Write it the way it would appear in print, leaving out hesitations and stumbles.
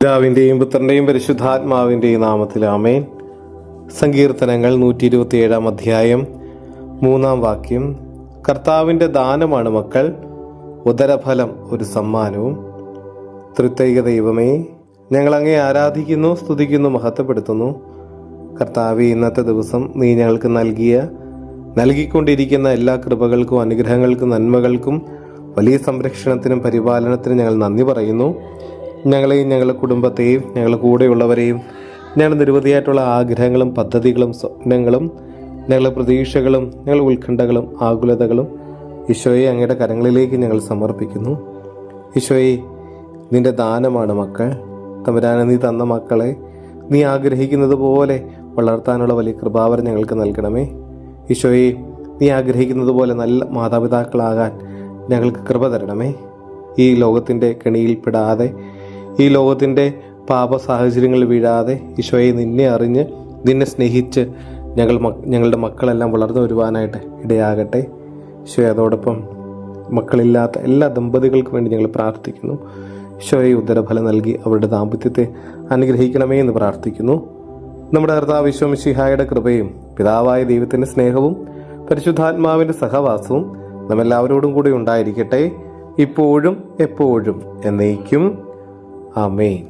പിതാവിന്റെയും പുത്രന്റെയും പരിശുദ്ധാത്മാവിന്റെയും നാമത്തിൽ ആമേൻ. സങ്കീർത്തനങ്ങൾ 127 അധ്യായം 3 വാക്യം. കർത്താവിന്റെ ദാനമാണ് മക്കൾ, ഉദരഫലം ഒരു സമ്മാനവും. തൃത്വൈക ദൈവമേ, ഞങ്ങൾ അങ്ങയെ ആരാധിക്കുന്നു, സ്തുതിക്കുന്നു, മഹത്വപ്പെടുത്തുന്നു. കർത്താവേ, ഇന്നത്തെ ദിവസം നീ ഞങ്ങൾക്ക് നൽകിക്കൊണ്ടിരിക്കുന്ന എല്ലാ കൃപകൾക്കും അനുഗ്രഹങ്ങൾക്കും നന്മകൾക്കും വലിയ സംരക്ഷണത്തിനും പരിപാലനത്തിനും ഞങ്ങൾ നന്ദി പറയുന്നു. ഞങ്ങളെയും ഞങ്ങളുടെ കുടുംബത്തെയും ഞങ്ങളുടെ കൂടെയുള്ളവരെയും ഞങ്ങളുടെ നിരവധിയായിട്ടുള്ള ആഗ്രഹങ്ങളും പദ്ധതികളും സ്വപ്നങ്ങളും ഞങ്ങളുടെ പ്രതീക്ഷകളും ഞങ്ങളുടെ ഉത്കണ്ഠകളും ആകുലതകളും ഈശോയെ അങ്ങയുടെ കരങ്ങളിലേക്ക് ഞങ്ങൾ സമർപ്പിക്കുന്നു. ഈശോയെ, നിന്റെ ദാനമാണ് മക്കൾ. തമ്പുരാനെ, നീ തന്ന മക്കളെ നീ ആഗ്രഹിക്കുന്നത് പോലെ വളർത്താനുള്ള വലിയ കൃപാവരം ഞങ്ങൾക്ക് നൽകണമേ. ഈശോയെ, നീ ആഗ്രഹിക്കുന്നത് പോലെ നല്ല മാതാപിതാക്കളാകാൻ ഞങ്ങൾക്ക് കൃപ തരണമേ. ഈ ലോകത്തിൻ്റെ കെണിയിൽപ്പെടാതെ, ഈ ലോകത്തിൻ്റെ പാപ സാഹചര്യങ്ങളിൽ വീഴാതെ, ഈശോയെ നിന്നെ അറിഞ്ഞ് നിന്നെ സ്നേഹിച്ച് ഞങ്ങളുടെ മക്കളെല്ലാം വളർന്നു വരുവാനായിട്ട് ഇടയാകട്ടെ. ഈശോയെ, അതോടൊപ്പം മക്കളില്ലാത്ത എല്ലാ ദമ്പതികൾക്കും വേണ്ടി ഞങ്ങൾ പ്രാർത്ഥിക്കുന്നു. ഈശോയെ, ഉദരഫലം നൽകി അവരുടെ ദാമ്പത്യത്തെ അനുഗ്രഹിക്കണമേ എന്ന് പ്രാർത്ഥിക്കുന്നു. നമ്മുടെ കർത്താവ് ഈശോ മിശിഹായുടെ കൃപയും പിതാവായ ദൈവത്തിൻ്റെ സ്നേഹവും പരിശുദ്ധാത്മാവിൻ്റെ സഹവാസവും നമ്മെല്ലാവരോടും കൂടി ഉണ്ടായിരിക്കട്ടെ, ഇപ്പോഴും എപ്പോഴും എന്നേക്കും. ആമേൻ.